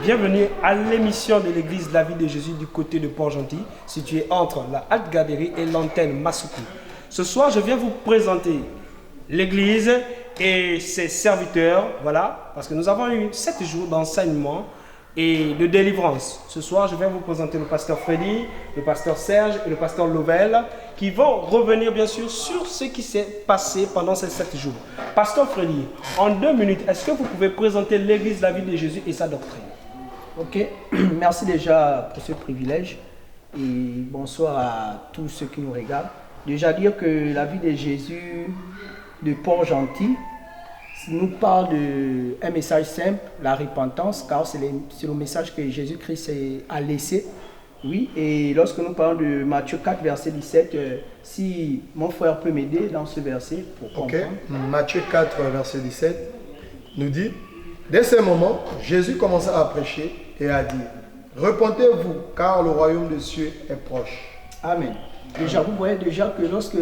bienvenue à l'émission de l'église La Vie de Jésus du côté de Port-Gentil, située entre la Halte Galerie et l'antenne Massoukou. Ce soir, je viens vous présenter l'église et ses serviteurs, voilà, parce que nous avons eu 7 jours d'enseignement et de délivrance. Ce soir, je viens vous présenter le pasteur Freddy, le pasteur Serge et le pasteur Lovell, qui vont revenir bien sûr sur ce qui s'est passé pendant ces 7 jours. Pasteur Freddy, en 2 minutes, est-ce que vous pouvez présenter l'église La Vie de Jésus et sa doctrine? Ok, merci déjà pour ce privilège et bonsoir à tous ceux qui nous regardent. Déjà dire que La Vie de Jésus de Port-Gentil nous parle d'un message simple, la repentance, car c'est le message que Jésus-Christ a laissé. Oui, et lorsque nous parlons de Matthieu 4, verset 17, si mon frère peut m'aider dans ce verset pour comprendre. Ok, Matthieu 4, verset 17 nous dit: dès ce moment, Jésus commença à prêcher et à dire: repentez-vous, car le royaume des cieux est proche. Amen. Déjà, vous voyez déjà que lorsque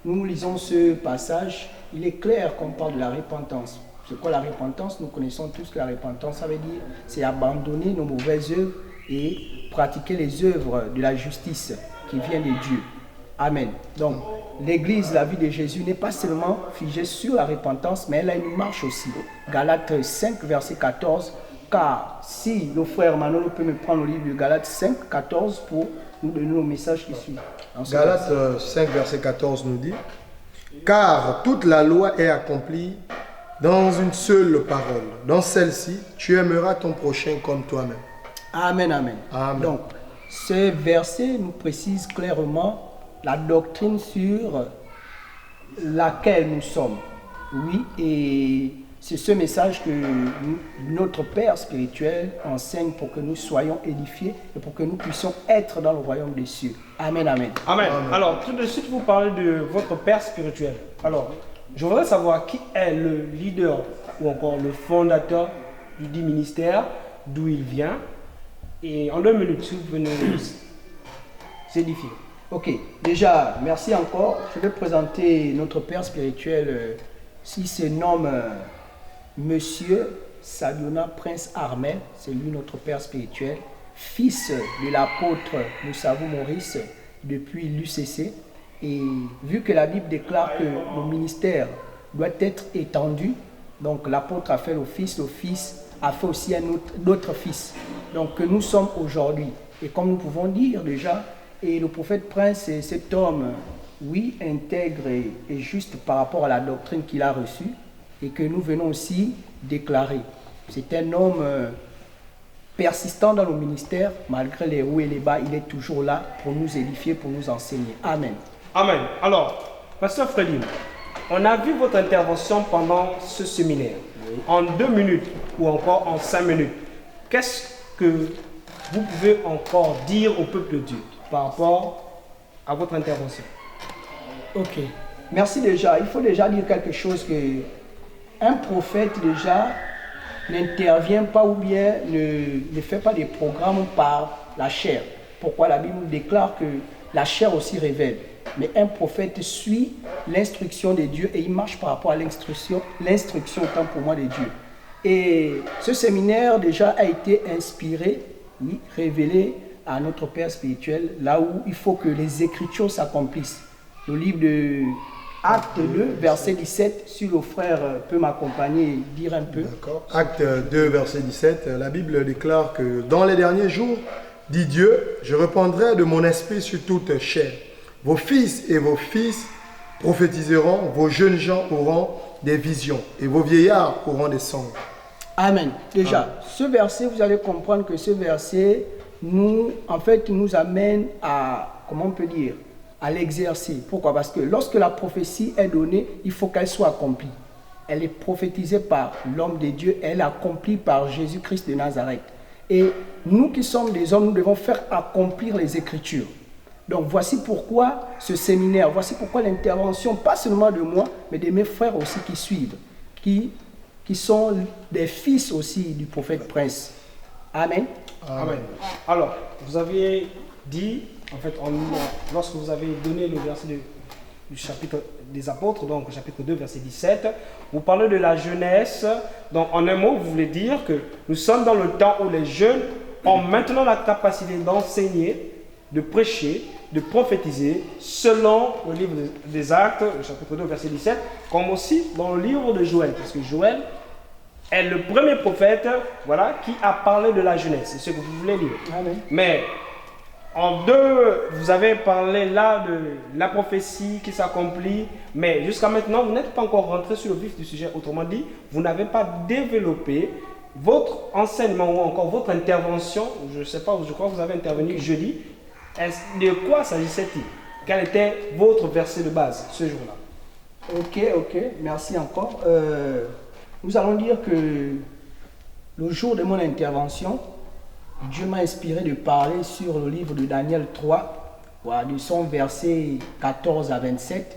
nous lisons ce passage, il est clair qu'on parle de la repentance. C'est quoi la repentance? Nous connaissons tous que la repentance, ça veut dire c'est abandonner nos mauvaises œuvres et pratiquer les œuvres de la justice qui viennent de Dieu. Amen. Donc, l'église, la vie de Jésus n'est pas seulement figée sur la repentance, mais elle a une marche aussi. Galates 5, verset 14. Car si le frère Manolo peut me prendre le livre de Galates 5, 14 pour nous donner le message qui suit. Galates 5, verset 14 nous dit: car toute la loi est accomplie dans une seule parole. Dans celle-ci, tu aimeras ton prochain comme toi-même. Amen, amen. Amen. Donc, ce verset nous précise clairement la doctrine sur laquelle nous sommes. Oui, et c'est ce message que notre Père spirituel enseigne pour que nous soyons édifiés et pour que nous puissions être dans le royaume des cieux. Amen, amen. Amen. Alors, tout de suite, vous parlez de votre Père spirituel. Alors, je voudrais savoir qui est le leader ou encore le fondateur du dit ministère, d'où il vient. Et en 2 minutes, si vous pouvez nous édifier. Ok, déjà, merci encore. Je vais présenter notre Père spirituel. Il se nomme Monsieur Sabiona Prince Armel. C'est lui notre Père spirituel. Fils de l'apôtre Moussavou Maurice depuis l'UCC. Et vu que la Bible déclare que le ministère doit être étendu, donc l'apôtre a fait l'office a fait aussi un autre fils. Donc que nous sommes aujourd'hui. Et comme nous pouvons dire déjà, et le prophète Prince est cet homme, oui, intègre et juste par rapport à la doctrine qu'il a reçue et que nous venons aussi déclarer. C'est un homme persistant dans le ministère, malgré les hauts et les bas, il est toujours là pour nous édifier, pour nous enseigner. Amen. Amen. Alors, pasteur Freddy, on a vu votre intervention pendant ce séminaire. Oui. En 2 minutes ou encore en 5 minutes, qu'est-ce que vous pouvez encore dire au peuple de Dieu par rapport à votre intervention? Ok. Merci déjà. Il faut déjà dire quelque chose que un prophète déjà n'intervient pas ou bien ne fait pas des programmes par la chair. Pourquoi la Bible nous déclare que la chair aussi révèle. Mais un prophète suit l'instruction de Dieu et il marche par rapport à l'instruction autant pour moi de Dieu. Et ce séminaire déjà a été inspiré, oui, révélé à notre Père spirituel, là où il faut que les Écritures s'accomplissent. Le livre de Acte 2, verset 17, si le frère peut m'accompagner et dire un peu. D'accord. Acte 2, verset 17, la Bible déclare que dans les derniers jours, dit Dieu, je répandrai de mon esprit sur toute chair. Vos fils et vos fils prophétiseront, vos jeunes gens auront des visions et vos vieillards auront des songes. Amen. Déjà, ce verset, vous allez comprendre que ce verset nous amène à, comment on peut dire, à l'exercer. Pourquoi? Parce que lorsque la prophétie est donnée, il faut qu'elle soit accomplie. Elle est prophétisée par l'homme de Dieu, elle est accomplie par Jésus-Christ de Nazareth. Et nous qui sommes des hommes, nous devons faire accomplir les Écritures. Donc voici pourquoi ce séminaire, voici pourquoi l'intervention, pas seulement de moi, mais de mes frères aussi qui suivent, qui sont des fils aussi du prophète Prince. Amen. Amen. Alors, vous aviez dit, en fait, lorsque vous avez donné le verset du chapitre des Apôtres, donc chapitre 2, verset 17, vous parlez de la jeunesse. Donc en un mot, vous voulez dire que nous sommes dans le temps où les jeunes ont maintenant la capacité d'enseigner, de prêcher, de prophétiser, selon le livre des Actes, le chapitre 2, verset 17, comme aussi dans le livre de Joël, parce que Joël est le premier prophète, voilà, qui a parlé de la jeunesse. C'est ce que vous voulez lire. Amen. Mais en deux, vous avez parlé là de la prophétie qui s'accomplit, mais jusqu'à maintenant, vous n'êtes pas encore rentré sur le vif du sujet. Autrement dit, vous n'avez pas développé votre enseignement ou encore votre intervention. Je ne sais pas, je crois que vous avez intervenu jeudi. De quoi s'agissait-il? Quel était votre verset de base ce jour-là? Ok, merci encore. Nous allons dire que le jour de mon intervention, Dieu m'a inspiré de parler sur le livre de Daniel 3, voilà, de son verset 14 à 27,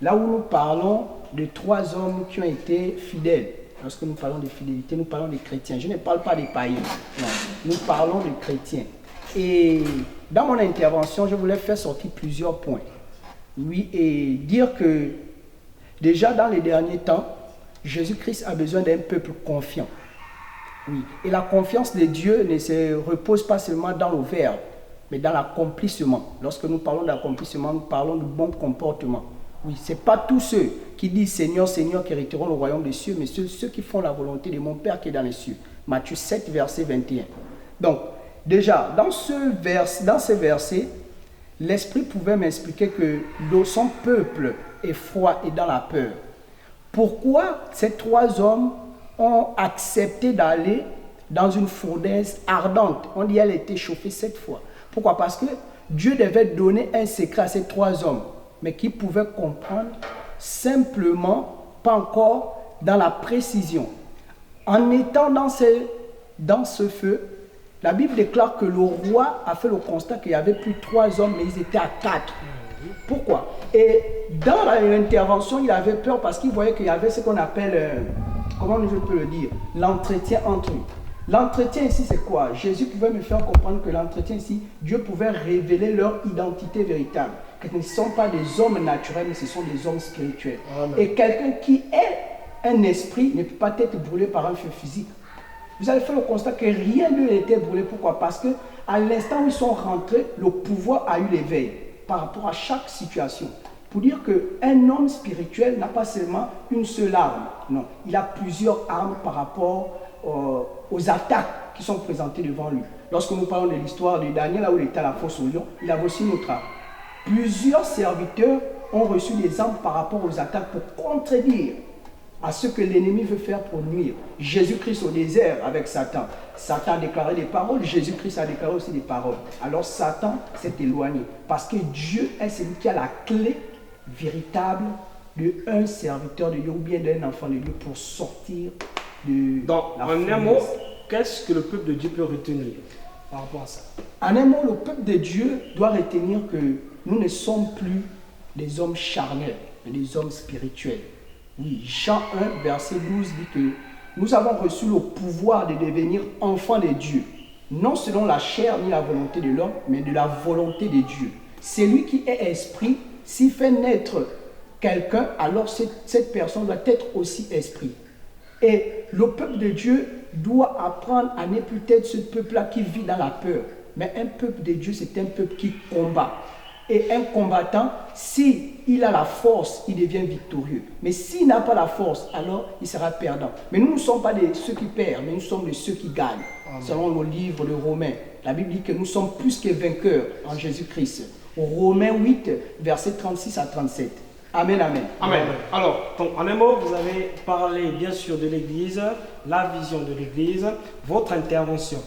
là où nous parlons de 3 hommes qui ont été fidèles. Lorsque nous parlons de fidélité, nous parlons des chrétiens. Je ne parle pas des païens, non, nous parlons des chrétiens. Et dans mon intervention, je voulais faire sortir plusieurs points. Oui, et dire que déjà dans les derniers temps, Jésus-Christ a besoin d'un peuple confiant. Oui. Et la confiance de Dieu ne se repose pas seulement dans le verbe, mais dans l'accomplissement. Lorsque nous parlons d'accomplissement, nous parlons de bon comportement. Oui, ce n'est pas tous ceux qui disent Seigneur, Seigneur qui hériteront le royaume des cieux, mais ceux qui font la volonté de mon Père qui est dans les cieux. Matthieu 7, verset 21. Donc, déjà, dans ce verset, l'Esprit pouvait m'expliquer que son peuple est froid et dans la peur. Pourquoi ces 3 hommes ont accepté d'aller dans une fournaise ardente? On dit qu'elle a été chauffée 7 fois. Pourquoi? Parce que Dieu devait donner un secret à ces 3 hommes, mais qui pouvaient comprendre simplement, pas encore dans la précision. En étant dans ce feu, la Bible déclare que le roi a fait le constat qu'il y avait plus 3 hommes, mais ils étaient à 4. Pourquoi? Et dans l'intervention, il avait peur parce qu'il voyait qu'il y avait ce qu'on appelle, comment je peux le dire, l'entretien entre eux. L'entretien ici, c'est quoi? Jésus pouvait me faire comprendre que l'entretien ici, Dieu pouvait révéler leur identité véritable. Que ce ne sont pas des hommes naturels, mais ce sont des hommes spirituels. Amen. Et quelqu'un qui est un esprit ne peut pas être brûlé par un feu physique. Vous allez faire le constat que rien ne était brûlé. Pourquoi? Parce qu'à l'instant où ils sont rentrés, le pouvoir a eu l'éveil par rapport à chaque situation. Pour dire qu'un homme spirituel n'a pas seulement une seule arme. Non, il a plusieurs armes par rapport aux attaques qui sont présentées devant lui. Lorsque nous parlons de l'histoire de Daniel, là où il était à la fosse au lion, il avait aussi une autre arme. Plusieurs serviteurs ont reçu des armes par rapport aux attaques pour contredire à ce que l'ennemi veut faire pour nuire. Jésus-Christ au désert avec Satan. Satan a déclaré des paroles, Jésus-Christ a déclaré aussi des paroles. Alors Satan s'est éloigné parce que Dieu est celui qui a la clé véritable d'un serviteur de Dieu ou bien d'un enfant de Dieu pour sortir de Donc, la en fournaise. un mot, qu'est-ce que le peuple de Dieu peut retenir par rapport à ça? En un mot, le peuple de Dieu doit retenir que nous ne sommes plus des hommes charnels, mais des hommes spirituels. Oui, Jean 1, verset 12 dit que nous avons reçu le pouvoir de devenir enfants de Dieu, non selon la chair ni la volonté de l'homme, mais de la volonté de Dieu. Celui qui est esprit, s'il fait naître quelqu'un, alors cette personne doit être aussi esprit. Et le peuple de Dieu doit apprendre à ne plus être ce peuple-là qui vit dans la peur. Mais un peuple de Dieu, c'est un peuple qui combat. Et un combattant, s'il a la force, il devient victorieux. Mais s'il n'a pas la force, alors il sera perdant. Mais nous ne sommes pas de ceux qui perdent, mais nous sommes de ceux qui gagnent. Selon le livre de Romains, la Bible dit que nous sommes plus que vainqueurs en Jésus-Christ. Romains 8, versets 36 à 37. Amen, amen. Amen. Alors, donc, en un mot, vous avez parlé bien sûr de l'Église, la vision de l'Église, votre intervention.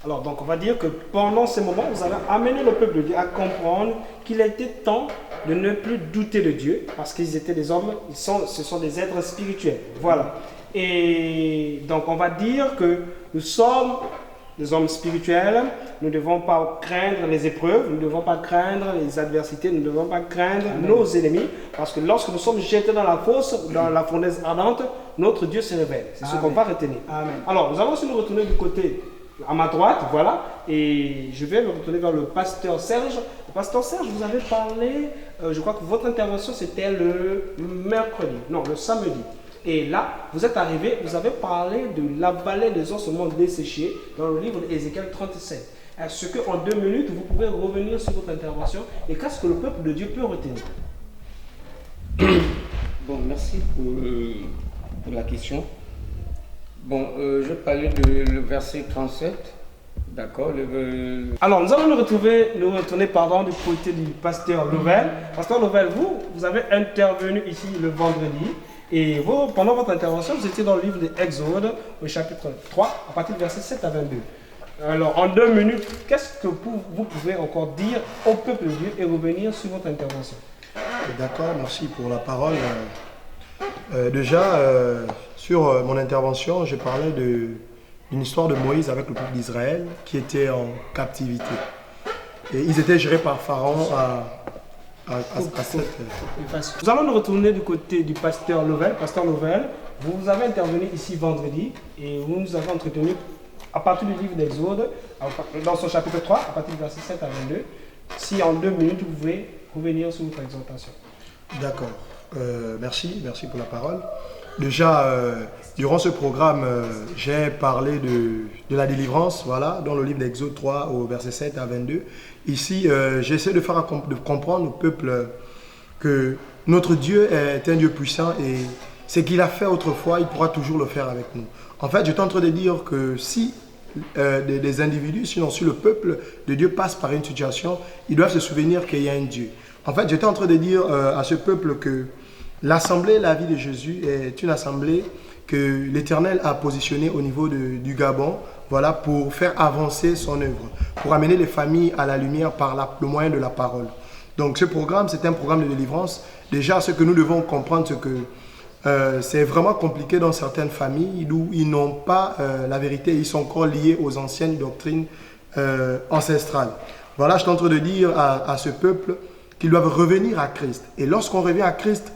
Alors, donc, on va dire que pendant ces moments, vous avez amené le peuple de Dieu à comprendre qu'il était temps de ne plus douter de Dieu, parce qu'ils étaient des hommes, ce sont des êtres spirituels. Voilà. Et donc, on va dire que nous sommes des hommes spirituels, nous ne devons pas craindre les épreuves, nous ne devons pas craindre les adversités, nous ne devons pas craindre nos ennemis, parce que lorsque nous sommes jetés dans la fosse, dans la fournaise ardente, notre Dieu se révèle. C'est ce qu'on va retenir. Amen. Alors, nous allons aussi nous retourner du côté à ma droite, voilà. Et je vais me retourner vers le pasteur Serge. Le pasteur Serge, vous avez parlé, je crois que votre intervention c'était le mercredi, non, le samedi. Et là, vous êtes arrivé, vous avez parlé de la vallée des ossements desséchés dans le livre d'Ézéchiel 37. Est-ce qu'en 2 minutes, vous pouvez revenir sur votre intervention et qu'est-ce que le peuple de Dieu peut retenir? Bon, merci pour la question. Bon, je parlais le verset 37. D'accord. Alors, nous allons nous retourner du côté du pasteur Louvel. Pasteur Louvel, vous avez intervenu ici le vendredi. Et vous, pendant votre intervention, vous étiez dans le livre de Exode, au chapitre 3, à partir du verset 7 à 22. Alors, en 2 minutes, qu'est-ce que vous pouvez encore dire au peuple de Dieu et revenir sur votre intervention? D'accord, merci pour la parole. Sur mon intervention, je parlais d'une histoire de Moïse avec le peuple d'Israël qui était en captivité. Et ils étaient gérés par Pharaon Nous allons nous retourner du côté du pasteur Louvel. Pasteur Louvel, vous avez intervenu ici vendredi et vous nous avez entretenu à partir du livre d'Exode, dans son chapitre 3, à partir du verset 7 à 22. Si en 2 minutes, vous pouvez revenir sur votre exhortation. D'accord. Merci pour la parole. Déjà, durant ce programme, j'ai parlé de la délivrance, voilà, dans le livre d'Exode 3 au verset 7 à 22. Ici, j'essaie de faire comprendre au peuple que notre Dieu est un Dieu puissant et ce qu'il a fait autrefois, il pourra toujours le faire avec nous. En fait, j'étais en train de dire que si des individus, sinon si le peuple de Dieu passe par une situation, ils doivent se souvenir qu'il y a un Dieu. En fait, j'étais en train de dire à ce peuple que l'assemblée La Vie de Jésus est une assemblée que l'Éternel a positionnée au niveau du Gabon, voilà, pour faire avancer son œuvre, pour amener les familles à la lumière par le moyen de la parole. Donc ce programme, c'est un programme de délivrance. Déjà, ce que nous devons comprendre, c'est que c'est vraiment compliqué dans certaines familles où ils n'ont pas la vérité, ils sont encore liés aux anciennes doctrines ancestrales. Voilà, je suis en train de dire à ce peuple qu'ils doivent revenir à Christ. Et lorsqu'on revient à Christ,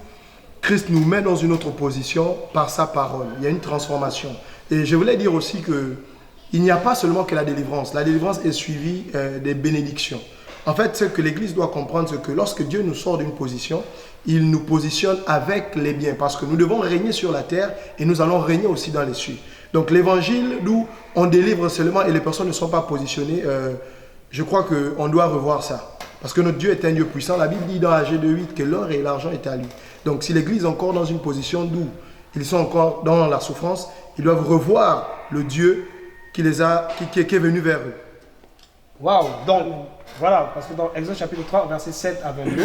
Christ nous met dans une autre position par sa parole. Il y a une transformation. Et je voulais dire aussi qu'il n'y a pas seulement que la délivrance. La délivrance est suivie des bénédictions. En fait, ce que l'Église doit comprendre, c'est que lorsque Dieu nous sort d'une position, il nous positionne avec les biens. Parce que nous devons régner sur la terre et nous allons régner aussi dans les cieux. Donc l'évangile, nous, on délivre seulement et les personnes ne sont pas positionnées. Je crois qu'on doit revoir ça. Parce que notre Dieu est un Dieu puissant. La Bible dit dans AG 2:8 que l'or et l'argent est à lui. Donc si l'Église est encore dans une position d'où ils sont encore dans la souffrance, ils doivent revoir le Dieu qui est venu vers eux. Waouh! Donc voilà, parce que dans Exode chapitre 3, verset 7 à 22,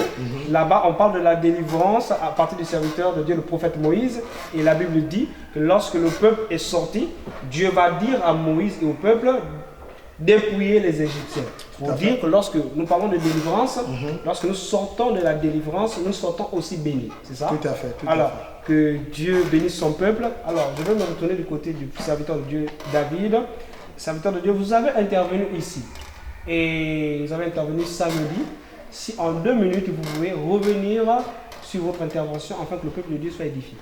là-bas on parle de la délivrance à partir du serviteur de Dieu, le prophète Moïse. Et la Bible dit que lorsque le peuple est sorti, Dieu va dire à Moïse et au peuple dépouiller les Égyptiens. Pour dire que lorsque nous parlons de délivrance, lorsque nous sortons de la délivrance, nous sortons aussi bénis. C'est ça? Tout à fait. Alors, que Dieu bénisse son peuple. Alors, je vais me retourner du côté du serviteur de Dieu, David. Serviteur de Dieu, vous avez intervenu ici. Et vous avez intervenu samedi. Si en 2 minutes, vous pouvez revenir sur votre intervention afin que le peuple de Dieu soit édifié.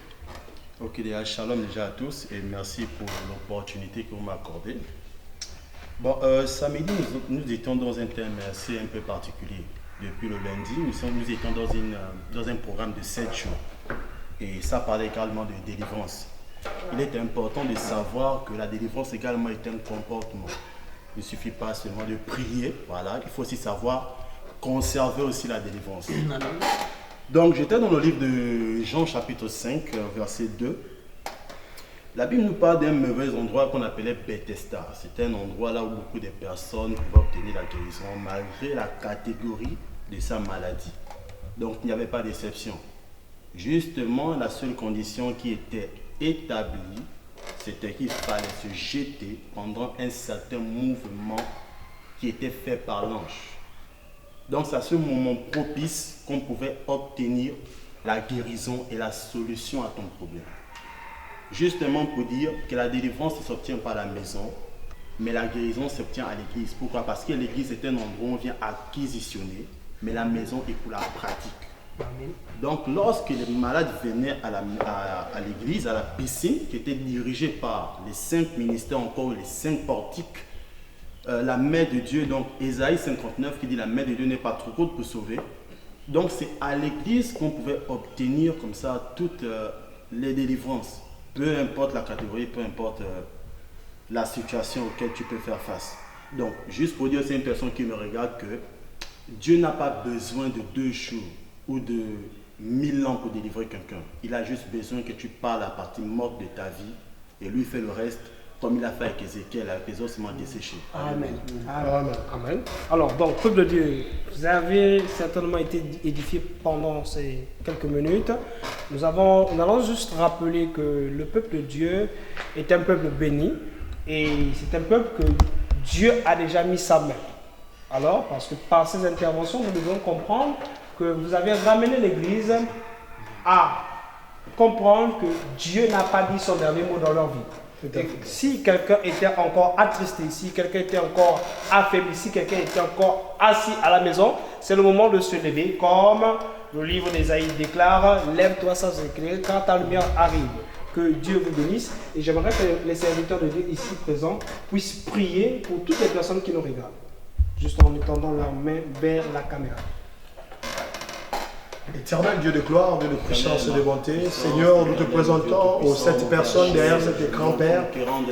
Ok, déjà, shalom déjà à tous et merci pour l'opportunité que vous m'accordez. Bon, samedi, nous étions dans un thème assez un peu particulier. Depuis le lundi, nous étions dans un programme de 7 jours. Et ça parlait également de délivrance. Il est important de savoir que la délivrance également est un comportement. Il ne suffit pas seulement de prier, voilà, il faut aussi savoir conserver aussi la délivrance. Donc, j'étais dans le livre de Jean chapitre 5, verset 2. La Bible nous parle d'un mauvais endroit qu'on appelait Bethesda. C'était un endroit là où beaucoup de personnes pouvaient obtenir la guérison malgré la catégorie de sa maladie. Donc il n'y avait pas d'exception. Justement, la seule condition qui était établie, c'était qu'il fallait se jeter pendant un certain mouvement qui était fait par l'ange. Donc c'est à ce moment propice qu'on pouvait obtenir la guérison et la solution à ton problème. Justement pour dire que la délivrance ne s'obtient pas à la maison, mais la guérison s'obtient à l'église. Pourquoi? Parce que l'église est un endroit où on vient acquisitionner, mais la maison est pour la pratique. Donc lorsque les malades venaient à l'église, à la piscine, qui était dirigée par les 5 ministères, encore les 5 portiques la main de Dieu, donc Ésaïe 59 qui dit la main de Dieu n'est pas trop courte pour sauver. Donc c'est à l'église qu'on pouvait obtenir comme ça toutes les délivrances, peu importe la catégorie, peu importe la situation auquel tu peux faire face. Donc juste pour dire, c'est une personne qui me regarde que Dieu n'a pas besoin de 2 jours ou de 1000 ans pour délivrer quelqu'un. Il a juste besoin que tu parles la partie morte de ta vie et lui fait le reste comme il a fait avec Ézéchiel, avec les ossements desséchés. Amen. Amen. Amen. Alors, donc, peuple de Dieu, vous avez certainement été édifiés pendant ces quelques minutes. Nous allons juste rappeler que le peuple de Dieu est un peuple béni et c'est un peuple que Dieu a déjà mis sa main. Alors, parce que par ces interventions, nous devons comprendre que vous avez ramené l'Église à comprendre que Dieu n'a pas dit son dernier mot dans leur vie. Et si quelqu'un était encore attristé, si quelqu'un était encore affaibli, si quelqu'un était encore assis à la maison, c'est le moment de se lever, comme le livre d'Ésaïe déclare, lève-toi sans éclairer quand ta lumière arrive. Que Dieu vous bénisse. Et j'aimerais que les serviteurs de Dieu ici présents puissent prier pour toutes les personnes qui nous regardent, juste en étendant leurs mains vers la caméra. Éternel Dieu de gloire, Dieu de puissance et de bonté, Seigneur, nous te présentons aux 7 personnes derrière cet écran, Père,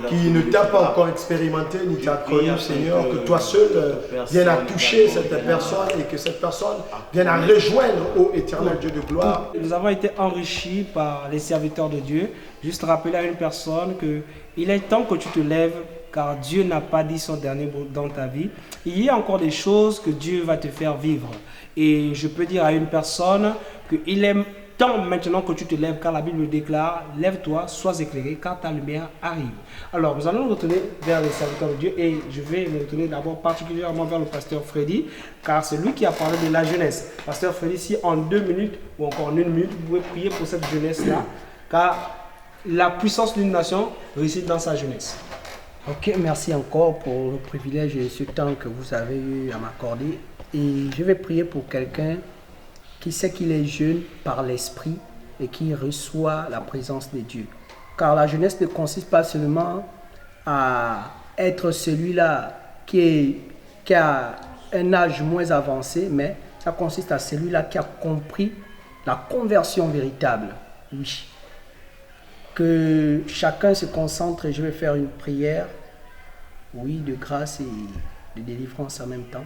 qui ne t'a pas encore expérimenté ni t'a connu, Seigneur, que toi seul vienne à toucher cette personne et que cette personne vienne à rejoindre, ô Éternel Dieu de gloire. Nous avons été enrichis par les serviteurs de Dieu. Juste rappeler à une personne qu'il est temps que tu te lèves, car Dieu n'a pas dit son dernier mot dans ta vie. Il y a encore des choses que Dieu va te faire vivre. Et je peux dire à une personne qu'il est temps maintenant que tu te lèves, car la Bible déclare, lève-toi, sois éclairé, car ta lumière arrive. Alors, nous allons nous retourner vers les serviteurs de Dieu et je vais me retourner d'abord particulièrement vers le pasteur Freddy, car c'est lui qui a parlé de la jeunesse. Pasteur Freddy, si en 2 minutes ou encore en 1 minute, vous pouvez prier pour cette jeunesse-là, car la puissance d'une nation réside dans sa jeunesse. Ok, merci encore pour le privilège et ce temps que vous avez eu à m'accorder. Et je vais prier pour quelqu'un qui sait qu'il est jeune par l'esprit et qui reçoit la présence de Dieu. Car la jeunesse ne consiste pas seulement à être celui-là qui a un âge moins avancé, mais ça consiste à celui-là qui a compris la conversion véritable. Oui. Que chacun se concentre et je vais faire une prière, oui, de grâce et de délivrance en même temps.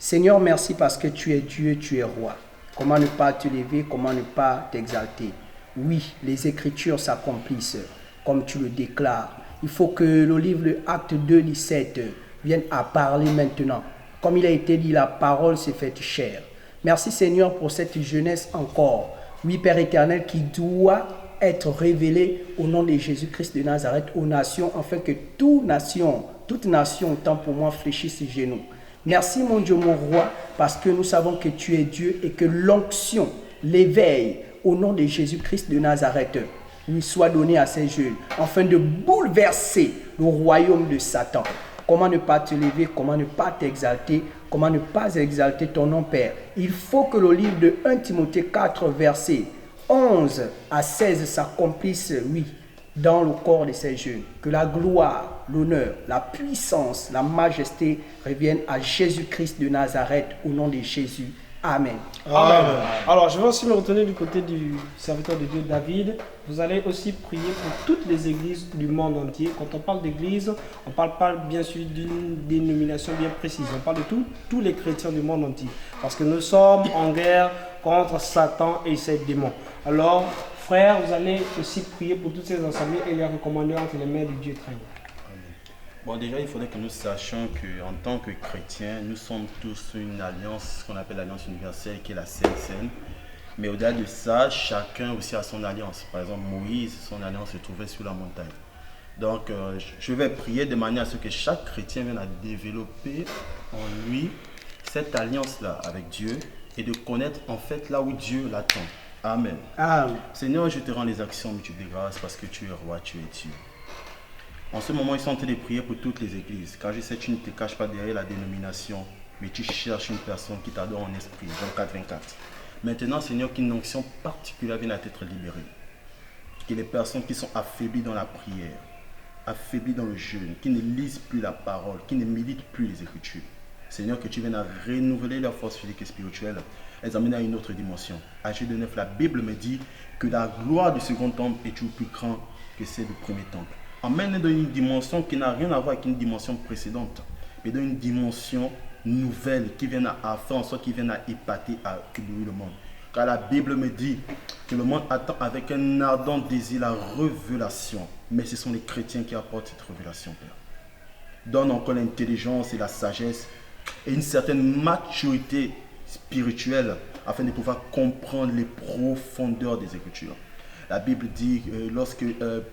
Seigneur, merci parce que tu es Dieu, tu es roi. Comment ne pas te lever, comment ne pas t'exalter? Oui, les Écritures s'accomplissent comme tu le déclares. Il faut que le livre de Acte 2, 17 vienne à parler maintenant. Comme il a été dit, la parole s'est faite chair. Merci Seigneur pour cette jeunesse encore. Oui, Père éternel, qui doit être révélée au nom de Jésus-Christ de Nazareth aux nations, afin que toute nation, tant pour moi, fléchisse ses genoux. Merci mon Dieu, mon roi, parce que nous savons que tu es Dieu et que l'onction, l'éveil, au nom de Jésus-Christ de Nazareth, lui soit donné à ces jeunes, afin de bouleverser le royaume de Satan. Comment ne pas te lever, comment ne pas t'exalter, comment ne pas exalter ton nom, Père. Il faut que le livre de 1 Timothée 4, versets 11 à 16 s'accomplissent, oui, dans le corps de ces jeunes. Que la gloire, l'honneur, la puissance, la majesté reviennent à Jésus-Christ de Nazareth au nom de Jésus. Amen. Amen. Alors, je vais aussi me retourner du côté du serviteur de Dieu, David. Vous allez aussi prier pour toutes les églises du monde entier. Quand on parle d'église, on ne parle pas bien sûr d'une dénomination bien précise. On parle de tous les chrétiens du monde entier. Parce que nous sommes en guerre contre Satan et ses démons. Alors, frères, vous allez aussi prier pour toutes ces assemblées et les recommander entre les mains du Dieu très haut. Bon, déjà, il faudrait que nous sachions qu'en tant que chrétiens, nous sommes tous une alliance, ce qu'on appelle l'alliance universelle, qui est la CSN. Mais au-delà de ça, chacun aussi a son alliance. Par exemple, Moïse, son alliance se trouvait sur la montagne. Donc, je vais prier de manière à ce que chaque chrétien vienne à développer en lui cette alliance-là avec Dieu et de connaître en fait là où Dieu l'attend. Amen. Amen. Seigneur, je te rends les actions multiples de grâce parce que tu es roi, tu es Dieu. En ce moment, ils sont en train de prier pour toutes les églises. Car je sais que tu ne te caches pas derrière la dénomination, mais tu cherches une personne qui t'adore en esprit. Jean 4, 24. Maintenant, Seigneur, qu'une onction particulière vienne à être libérée. Que les personnes qui sont affaiblies dans la prière, affaiblis dans le jeûne, qui ne lisent plus la parole, qui ne méditent plus les Écritures. Seigneur, que tu viennes à renouveler leur force physique et spirituelle, les amener à une autre dimension. À Jude 9, la Bible me dit que la gloire du second temple est toujours plus grande que celle du premier temple. Emmène dans une dimension qui n'a rien à voir avec une dimension précédente, mais dans une dimension nouvelle qui vient à faire en sorte, qui vient à épater, à éblouir le monde. Car la Bible me dit que le monde attend avec un ardent désir la révélation, mais ce sont les chrétiens qui apportent cette révélation, Père. Donne encore l'intelligence et la sagesse et une certaine maturité spirituelle afin de pouvoir comprendre les profondeurs des Écritures. La Bible dit que lorsque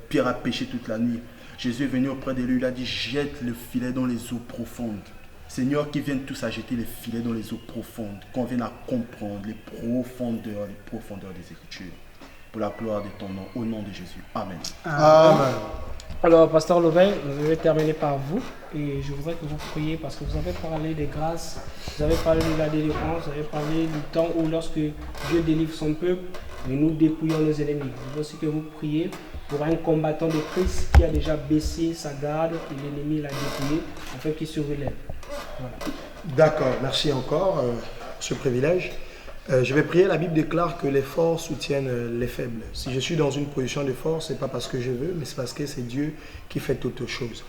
Pierre a péché toute la nuit, Jésus est venu auprès de lui, il a dit jette le filet dans les eaux profondes. Seigneur, qu'ils viennent tous à jeter les filets dans les eaux profondes, qu'on vienne à comprendre les profondeurs des Écritures. Pour la gloire de ton nom, au nom de Jésus. Amen. Amen. Alors, Pasteur Louvain, je vais terminer par vous et je voudrais que vous priez parce que vous avez parlé des grâces, vous avez parlé de la délivrance, vous avez parlé du temps où lorsque Dieu délivre son peuple et nous dépouillons nos ennemis. Je veux aussi que vous priez pour un combattant de Christ qui a déjà baissé sa garde et l'ennemi l'a dépouillé afin qu'il se relève. Voilà. D'accord, merci encore pour ce privilège. Je vais prier, la Bible déclare que les forts soutiennent les faibles. Si je suis dans une position de force, ce n'est pas parce que je veux, mais c'est parce que c'est Dieu qui fait toutes choses.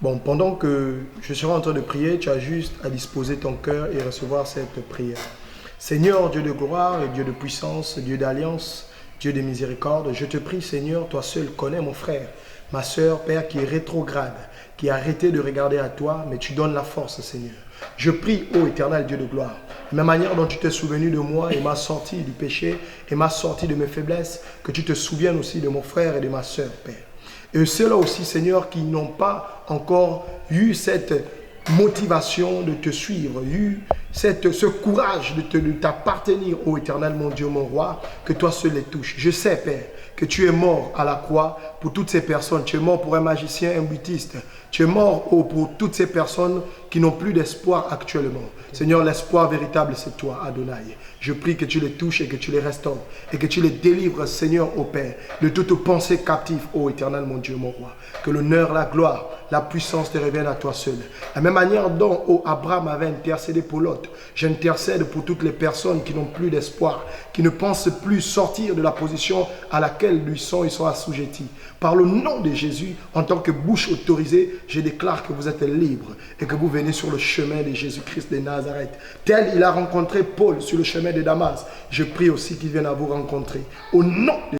Bon, pendant que je serai en train de prier, tu as juste à disposer ton cœur et recevoir cette prière. Seigneur, Dieu de gloire et Dieu de puissance, Dieu d'alliance, Dieu de miséricorde, je te prie, Seigneur, toi seul connais mon frère, ma soeur, Père, qui est rétrograde, qui a arrêté de regarder à toi, mais tu donnes la force, Seigneur. Je prie, ô éternel Dieu de gloire, de la manière dont tu t'es souvenu de moi et m'a sorti du péché et m'a sorti de mes faiblesses, que tu te souviennes aussi de mon frère et de ma soeur, Père. Et ceux-là aussi, Seigneur, qui n'ont pas encore eu cette motivation de te suivre, eu ce courage de t'appartenir, ô éternel mon Dieu, mon roi, que toi seul les touches. Je sais, Père, que tu es mort à la croix pour toutes ces personnes. Tu es mort pour un magicien, un butiste. Tu es mort pour toutes ces personnes qui n'ont plus d'espoir actuellement. Seigneur, l'espoir véritable, c'est toi, Adonai. Je prie que tu les touches et que tu les restaures et que tu les délivres, Seigneur, ô Père, de toute pensée captive, ô éternel, mon Dieu, mon roi. Que l'honneur, la gloire, la puissance te reviennent à toi seul. La même manière dont ô Abraham avait intercédé pour Lot, j'intercède pour toutes les personnes qui n'ont plus d'espoir, qui ne pensent plus sortir de la position à laquelle ils sont assujettis. Par le nom de Jésus, en tant que bouche autorisée, je déclare que vous êtes libres et que vous venez sur le chemin de Jésus-Christ de Nazareth. Tel il a rencontré Paul sur le chemin de Damas, je prie aussi qu'il vienne à vous rencontrer. Au nom de